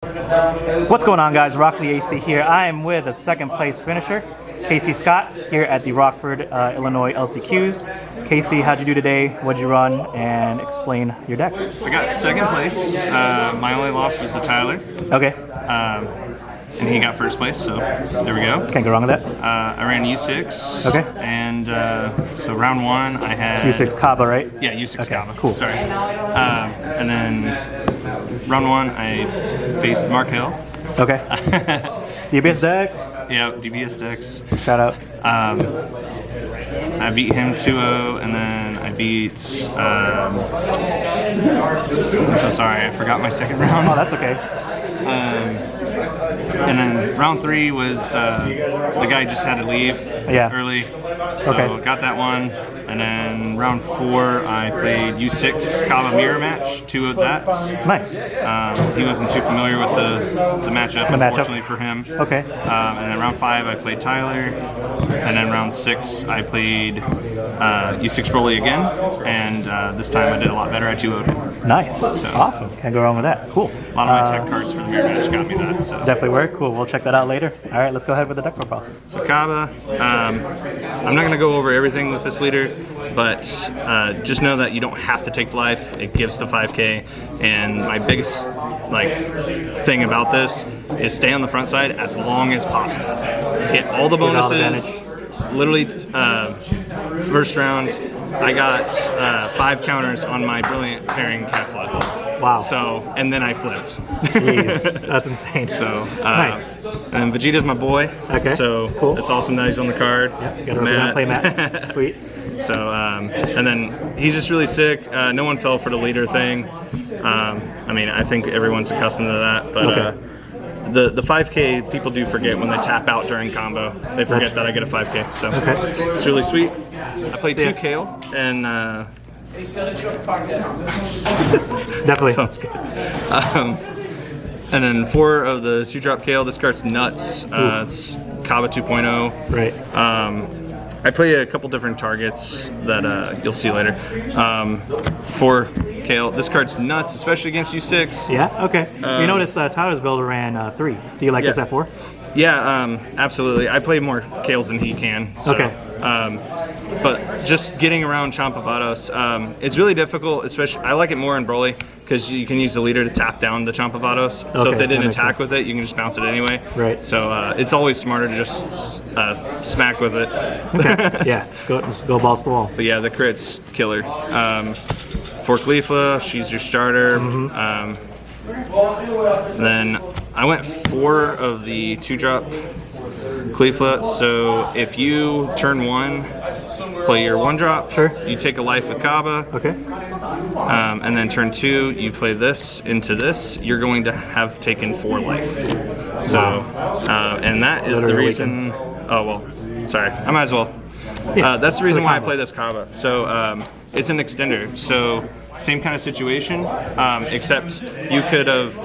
What's going on, guys? Rock the AC here. I am with a second place finisher, Kasey Scott, here at the Rockford, Illinois LCQs. Kasey, how'd you do today? What'd you run? And explain your deck. I got second place. My only loss was to Tyler. Okay. And he got first place, so there we go. Can't go wrong with that. I ran U6. Okay. And so round one, I had U6 Cabba, right? Yeah, U6 okay, Cabba. Cool. Sorry. And then round one, I faced Mark Hill. Okay. DBS decks. Yeah, DBS decks. Shout out. I beat him 2-0, and then I beat. I'm so sorry, I forgot my second round. Oh, that's okay. And then round three was the guy just had to leave early, so got that one. And then round four, I played U6 Cabba mirror match, 2 of that. Nice. He wasn't too familiar with the matchup, unfortunately for him. Okay. And then round 5, I played Tyler. And then round 6, I played U6 Broly again. And this time I did a lot better. I 2-0'd him. Nice. So, awesome. Can't go wrong with that. Cool. A lot of my tech cards for the mirror match got me that. So. Definitely work. Cool. We'll check that out later. All right, let's go ahead with the deck profile. So Cabba, I'm not going to go over everything with this leader, but just know that you don't have to take life. It gives the 5K, and my biggest thing about this is stay on the front side as long as possible. Get all the bonuses. Literally, first round, I got 5 counters on my brilliant pairing cat flip. Wow. So, and then I flipped. Jeez, that's insane. So, nice. And Vegeta's my boy. Okay. So, cool. It's awesome that he's on the card. Yep, you gotta represent play Matt. Sweet. So, and then he's just really sick. No one fell for the leader thing. I mean, I think everyone's accustomed to that, but the 5K, people do forget when they tap out during combo. They forget that I get a 5K, so it's really sweet. I played 2 Kale, and definitely sounds good. And then 4 of the 2-drop Kale. This card's nuts. It's Cabba 2.0. Right. I play a couple different targets that you'll see later. For Kale, this card's nuts, especially against U6. Yeah. Okay. You notice Tyler's build ran 3. Do you like this at 4? Yeah. Absolutely. I play more Kales than he can. So, okay. But just getting around Chompavados, it's really difficult. Especially, I like it more in Broly because you can use the leader to tap down the Chompavados. Okay, so if they didn't attack with it, you can just bounce it anyway. Right. So it's always smarter to just smack with it. Okay. Yeah. Just go balls to the wall. But yeah, the crit's killer. For Khalifa, she's your starter. Then I went 4 of the 2-drop Khalifa. So if you turn 1, play your 1-drop. Sure. You take a life with Cabba. Okay. And then turn 2, you play this into this. You're going to have taken 4 life. So, and that is the reason. Oh well, sorry. I might as well. That's the reason why I play this Cabba. So it's an extender. So same kind of situation, except you could have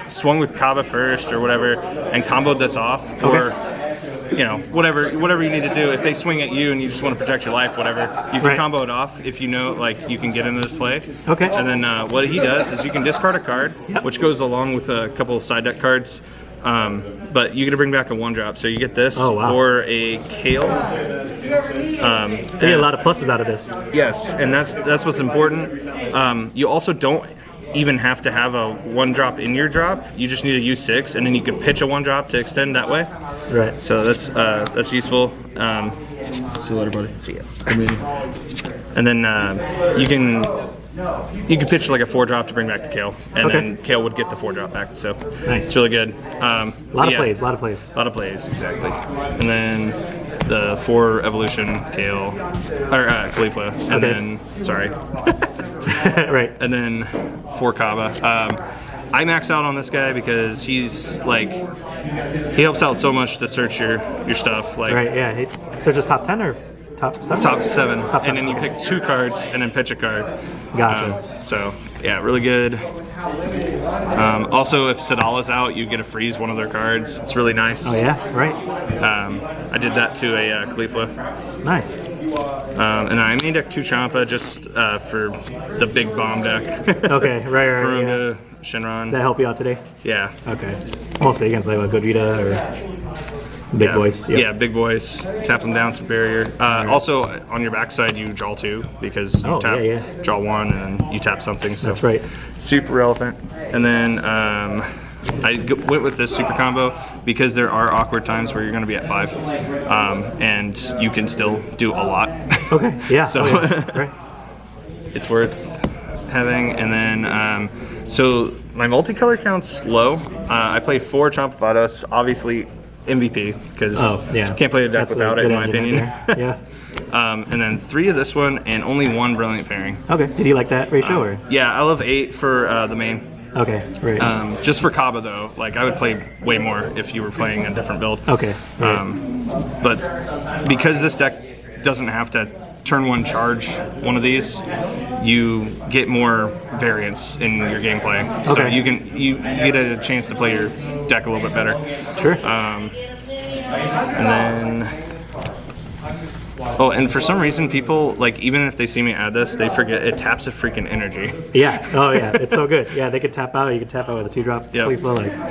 swung with Cabba first or whatever and comboed this off, or whatever you need to do. If they swing at you and you just want to protect your life, whatever, you can combo it off if you know you can get into this play. Okay. And then what he does is you can discard a card, which goes along with a couple of side deck cards. But you get to bring back a 1-drop, so you get this or a Kale. You get a lot of pluses out of this. Yes, and that's what's important. You also don't even have to have a 1-drop in your drop. You just need a U6, and then you can pitch a 1-drop to extend that way. Right. So that's useful. See you later, buddy. See ya. And then you can pitch like a 4-drop to bring back the Kale, and then Kale would get the 4-drop back. So it's really good. A lot of plays, exactly. And then the 4 evolution Kale or Khalifa, and then right. And then 4 Cabba. I max out on this guy because he's he helps out so much to search your stuff. Right. Yeah. So just top 10 or top 7? Top 7. And then you pick 2 cards and then pitch a card. Gotcha. So yeah, really good. Also, if Sadala's out, you get to freeze one of their cards. It's really nice. Oh yeah, right. I did that to a Khalifa. Nice. And I main deck 2 Champa just for the big bomb deck. Okay, right. For him Shinron. Did that help you out today? Yeah. Okay. Mostly against like Gogeta or big boys. Yep. Yeah, big boys. Tap them down through barrier. Also, on your backside, you draw 2 because you tap, draw 1, and then you tap something. So that's right. Super relevant. And then I went with this super combo because there are awkward times where you're going to be at 5, and you can still do a lot. Okay. Yeah. So right. It's worth having. And then so my multicolor count's low. I play 4 Chompavados, obviously MVP because can't play the deck without it, in my opinion. Yeah. And then 3 of this one and only 1 brilliant pairing. Okay. Did you like that ratio or? Yeah, I love 8 for the main. Okay, right. Just for Cabba though, like I would play way more if you were playing a different build. Okay. Right. But because this deck doesn't have to turn 1 charge one of these, you get more variance in your gameplay. So Okay. you get a chance to play your deck a little bit better. Sure. And then and for some reason people, like, even if they see me add this, they forget it taps a freaking energy. Yeah. Oh yeah, it's so good. Yeah, they could tap out. You could tap out with a 2-drop. Yep.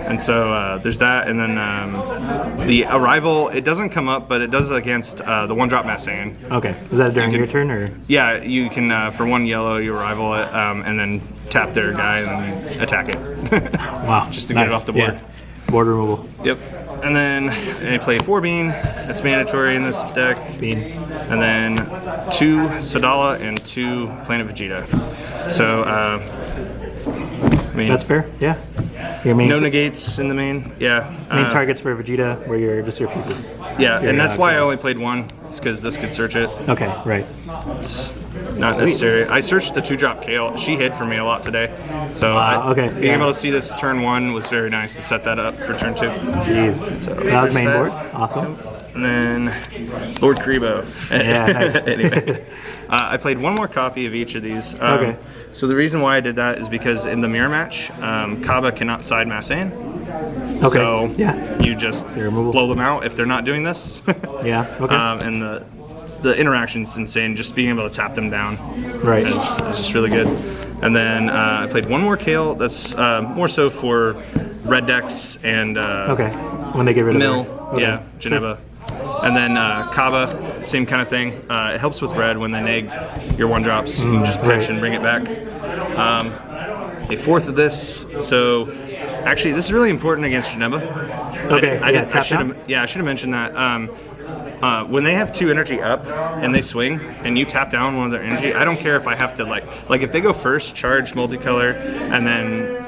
And so there's that, and then the arrival, it doesn't come up, but it does against the 1-drop Massane. Okay. Is that during your turn or? Yeah, you can for 1 yellow you arrival it, and then tap their guy and then you attack it. Wow. Just to get it off the board. Yeah. Board removal. Yep. And then I play 4 Bean. That's mandatory in this deck. Bean. And then 2 Sadala and 2 Planet Vegeta. So, I mean, that's fair. Yeah. Your main no negates in the main. Yeah. main targets for Vegeta were your pieces. Yeah, and that's why I only played 1. It's because this could search it. Okay. Right. It's not necessary. I searched the 2-drop Kale. She hid for me a lot today. So being able to see this turn 1 was very nice to set that up for turn 2. Jeez. So that was main board. Awesome. And then Lord Karibo. Yeah, nice. Anyway, I played 1 more copy of each of these. Okay. So the reason why I did that is because in the mirror match, Cabba cannot side Massane. Okay. So you just removal. blow them out if they're not doing this. Yeah. Okay. And the interaction's insane. Just being able to tap them down Right. is just really good. And then I played 1 more Kale. That's more so for red decks and okay. When they get rid of Mill. Okay. Yeah, Geneva. And then Cabba, same kind of thing. It helps with red when they neg your 1-drops. You can just pitch and bring it back. A 4th of this. So actually, this is really important against Geneva. Okay. I should have mentioned that. When they have 2 energy up and they swing and you tap down one of their energy, I don't care if I have to like if they go first, charge multicolor, and then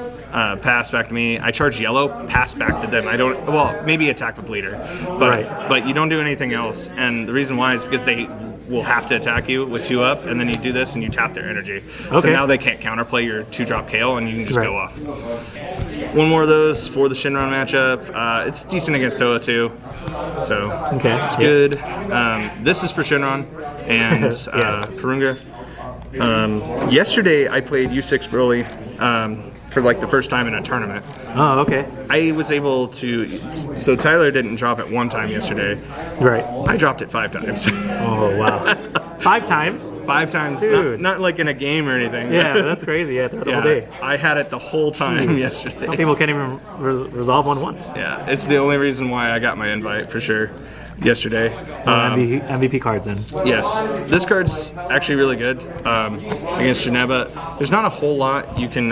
pass back to me. I charge yellow, pass back to them. I don't. Well, maybe attack with leader, but you don't do anything else. And the reason why is because they will have to attack you with 2 up, and then you do this and you tap their energy. Okay. So now they can't counterplay your 2-drop Kale, and you can just go off. 1 more of those for the Shinron matchup. It's decent against Toa too, so it's good. This is for Shinron and Purunga. Yesterday I played U6 Broly for like the first time in a tournament. Oh, okay. I was able to. So Tyler didn't drop it 1 time yesterday. Right. I dropped it 5 times. Oh wow. 5 times? 5 times. Dude. Not like in a game or anything. Yeah, that's crazy. Yeah, the whole day. I had it the whole time yesterday. Some people can't even resolve one once. Yeah, it's the only reason why I got my invite for sure yesterday. MVP cards then. Yes, this card's actually really good against Geneva. There's not a whole lot you can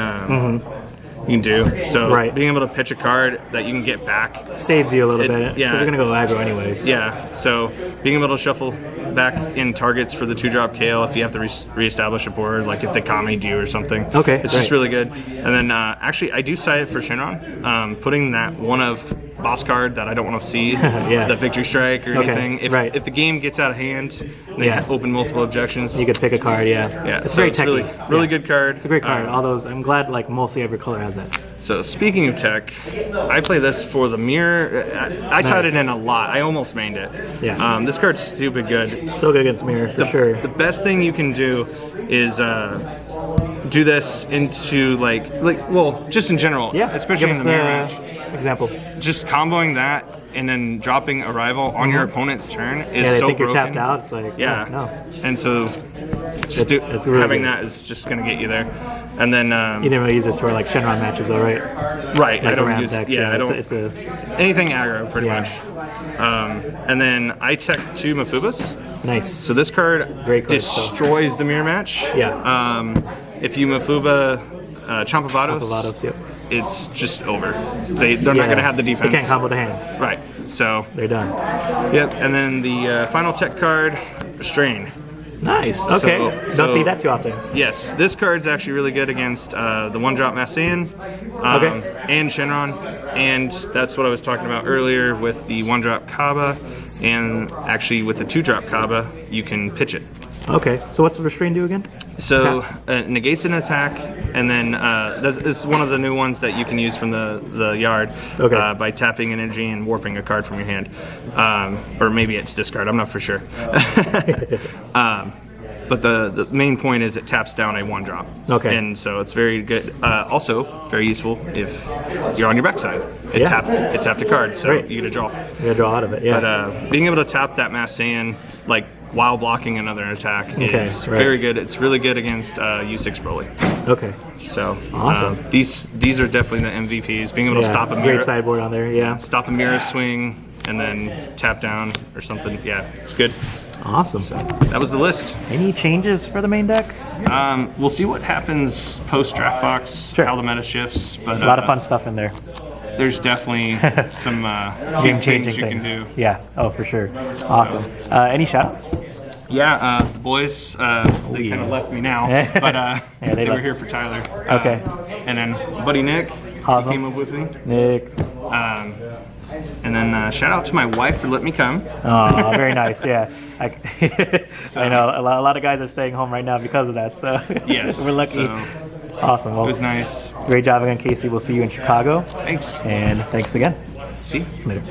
do. So being able to pitch a card that you can get back saves you a little bit. Yeah, you're gonna go aggro anyways. Yeah, so being able to shuffle back in targets for the 2-drop Kale if you have to reestablish a board, like if they Kami'd you or something. Okay, it's just really good. And then actually I do side it for Shinron, putting that 1 of boss card that I don't want to see, the victory strike or anything. If the game gets out of hand, and they open multiple objections, you could pick a card. Yeah, it's very techy. Really good card. It's a great card. All those. I'm glad like mostly every color has that. So speaking of tech, I play this for the mirror. I sided in a lot. I almost mained it. Yeah. This card's stupid good. So good against mirror for sure. The best thing you can do is do this into just in general. Yeah. Especially in the mirror match. Example. Just comboing that and then dropping Arrival on your opponent's turn is they so think broken. You're tapped out. It's like no. And so just having that is just gonna get you there. And then You didn't really use it for like Shenron matches, though, right? right, Like I don't around use decks, I don't It's a anything aggro pretty Yeah. much. And then I tech 2 Mafubas. nice. So this card Great card, destroys the mirror match. Yeah. If you Mafuba Champavados, Lovatos, yep. it's just over. They're not going to have the defense. They can't combo the hand. Right. So They're done. yep. And then the final tech card, Strain. Nice. Okay. So- Don't see that too often. Yes, this card's actually really good against the 1-drop Massaian and Shenron, and that's what I was talking about earlier with the 1-drop Cabba, and actually with the 2-drop Cabba, you can pitch it. Okay. So what's the restrain do again? So negates an attack, and then this is one of the new ones that you can use from the yard by tapping energy and warping a card from your hand, or maybe it's discard. I'm not for sure. But the main point is it taps down a 1-drop. Okay. And so it's very good. Also very useful if you're on your backside. It tapped a card, so Great. you get a draw. You gotta draw out of it. Yeah. But being able to tap that Massaian like while blocking another attack is very good. It's really good against U6 Broly. Okay. So Awesome. these are definitely the MVPs. Being able to stop a mirror, Great sideboard on there. Yeah. stop a mirror swing, and then tap down or something. Yeah, it's good. Awesome. That was the list. Any changes for the main deck? We'll see what happens post draft box, how the meta shifts. But A lot of fun stuff in there. there's definitely some Game-changing things you can do. Yeah. Oh, for sure. Awesome. Any shoutouts? Yeah, the boys, they kind of left me now, but they were here for Tyler. Okay. And then buddy Nick, Awesome. he came up with me. Nick. And then shout out to my wife for letting me come. Oh, very nice. Yeah. I know a lot of guys are staying home right now because of that. So Yes. we're lucky. So Awesome. Well, it was nice. great job again, Casey. We'll see you in Chicago. Thanks. And thanks again. See? Later.